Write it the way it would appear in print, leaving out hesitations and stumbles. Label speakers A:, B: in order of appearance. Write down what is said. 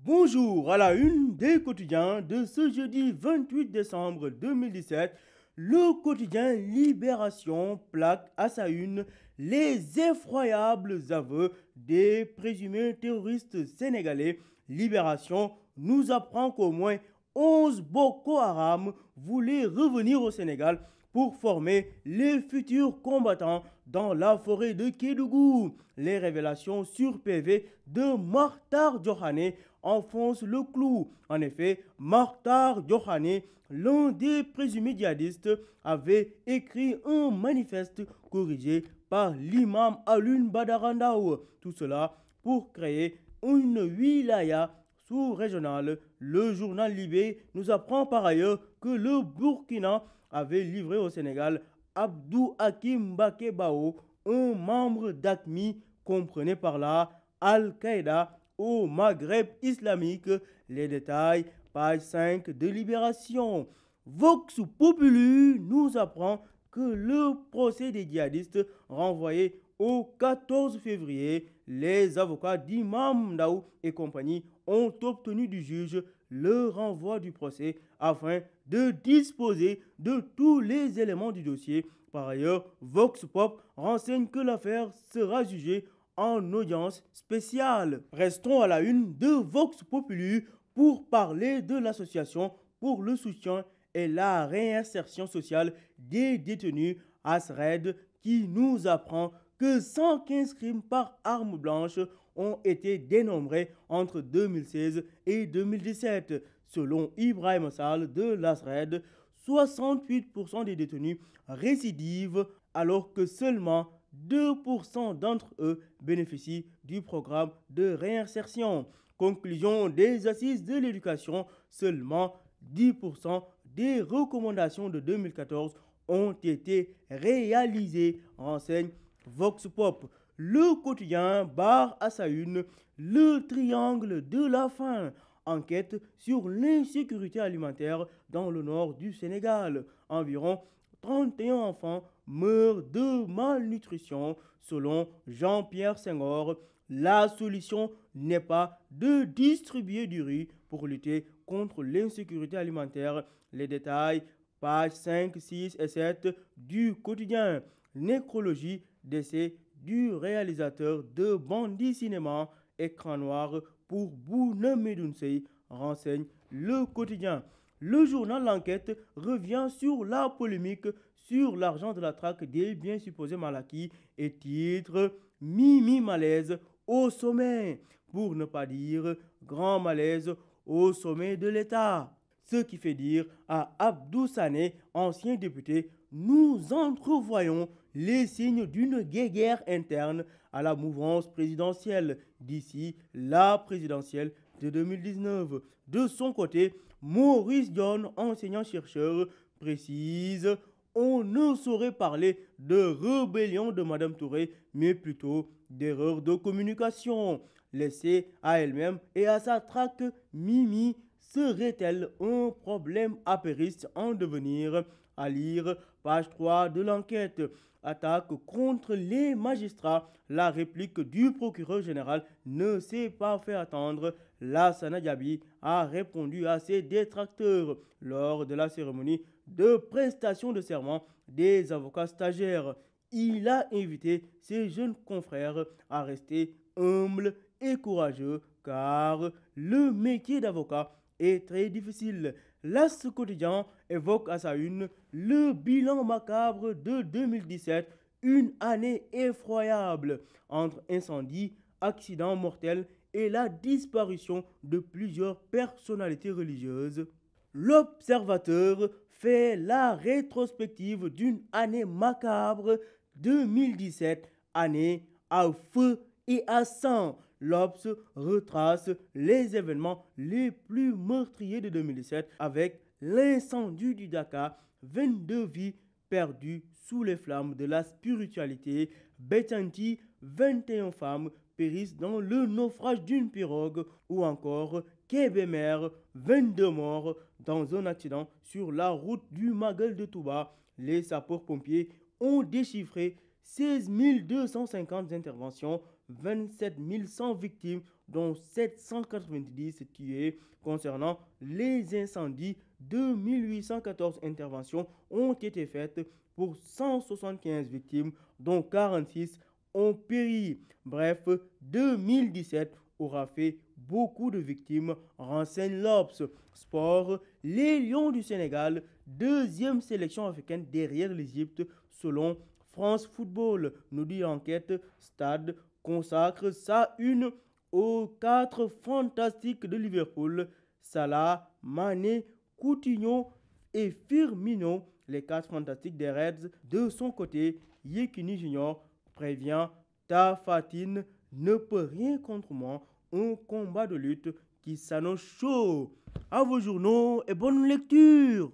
A: Bonjour, à la une des quotidiens de ce jeudi 28 décembre 2017, le quotidien Libération plaque à sa une les effroyables aveux des présumés terroristes sénégalais. Libération nous apprend qu'au moins 11 Boko Haram voulaient revenir au Sénégal pour former les futurs combattants dans la forêt de Kédougou. Les révélations sur PV de Martar Diokhane enfoncent le clou. En effet, Martar Diokhane, l'un des présumés djihadistes, avait écrit un manifeste corrigé par l'imam Alun Badarandao. Tout cela pour créer une wilaya sous-régionale. Le journal Libé nous apprend par ailleurs que le Burkina avait livré au Sénégal Abdou Hakim Bakebao, un membre d'ACMI, comprenez par là Al-Qaïda au Maghreb islamique. Les détails, page 5 de Libération. Vox Populi nous apprend que le procès des djihadistes renvoyé au 14 février, les avocats d'Imam Daou et compagnie ont obtenu du juge le renvoi du procès afin de disposer de tous les éléments du dossier. Par ailleurs, Vox Pop renseigne que l'affaire sera jugée en audience spéciale. Restons à la une de Vox Populi pour parler de l'association pour le soutien et la réinsertion sociale des détenus ASRED qui nous apprend que 115 crimes par arme blanche ont été dénombrés entre 2016 et 2017. Selon Ibrahim Sall de l'ASRED, 68% des détenus récidivent alors que seulement 2% d'entre eux bénéficient du programme de réinsertion. Conclusion des assises de l'éducation, seulement 10% des recommandations de 2014 ont été réalisées, renseigne Vox Pop. Le quotidien barre à sa une le triangle de la faim. Enquête sur l'insécurité alimentaire dans le nord du Sénégal. Environ 31 enfants meurent de malnutrition. Selon Jean-Pierre Senghor, la solution n'est pas de distribuer du riz pour lutter contre l'insécurité alimentaire. Les détails, pages 5, 6 et 7 du quotidien. Nécrologie, décès du réalisateur de Bandit Cinéma, écran noir pour Bouna Medounseï, renseigne le quotidien. Le journal L'Enquête revient sur la polémique sur l'argent de la traque des biens supposés mal acquis et titre Mimi malaise au sommet, pour ne pas dire grand malaise au sommet de l'État. Ce qui fait dire à Abdou Sané, ancien député, nous entrevoyons les signes d'une guerre interne à la mouvance présidentielle d'ici la présidentielle de 2019. De son côté, Maurice John, enseignant-chercheur, précise on ne saurait parler de rébellion de Madame Touré, mais plutôt d'erreur de communication. Laissée à elle-même et à sa traque, Mimi serait-elle un problème apériste en devenir? À lire, page 3 de l'enquête. Attaque contre les magistrats. La réplique du procureur général ne s'est pas fait attendre. Lassana Diaby a répondu à ses détracteurs lors de la cérémonie de prestation de serment des avocats stagiaires. Il a invité ses jeunes confrères à rester humbles et courageux car le métier d'avocat est très difficile. L'As quotidien évoque à sa une le bilan macabre de 2017, une année effroyable entre incendies, accidents mortels et la disparition de plusieurs personnalités religieuses. L'Observateur fait la rétrospective d'une année macabre 2017, année à feu et à sang. L'Obs retrace les événements les plus meurtriers de 2017 avec l'incendie du Dakar, 22 vies perdues sous les flammes de la spiritualité. Bettenty, 21 femmes périssent dans le naufrage d'une pirogue ou encore Kébémer, 22 morts dans un accident sur la route du Magal de Touba. Les sapeurs-pompiers ont déchiffré 16 250 interventions, 27 100 victimes dont 790 tués. Concernant les incendies, 2814 interventions ont été faites pour 175 victimes, dont 46 ont péri. Bref, 2017 aura fait beaucoup de victimes, renseigne l'Obs. Sport, les Lions du Sénégal, deuxième sélection africaine derrière l'Égypte selon France Football, nous dit l'enquête. Stade consacre sa une aux 4 fantastiques de Liverpool, Salah, Mané, Coutinho et Firmino, les 4 fantastiques des Reds. De son côté, Yekini Junior prévient: Tapha Tine ne peut rien contre moi, un combat de lutte qui s'annonce chaud. À vos journaux et bonne lecture.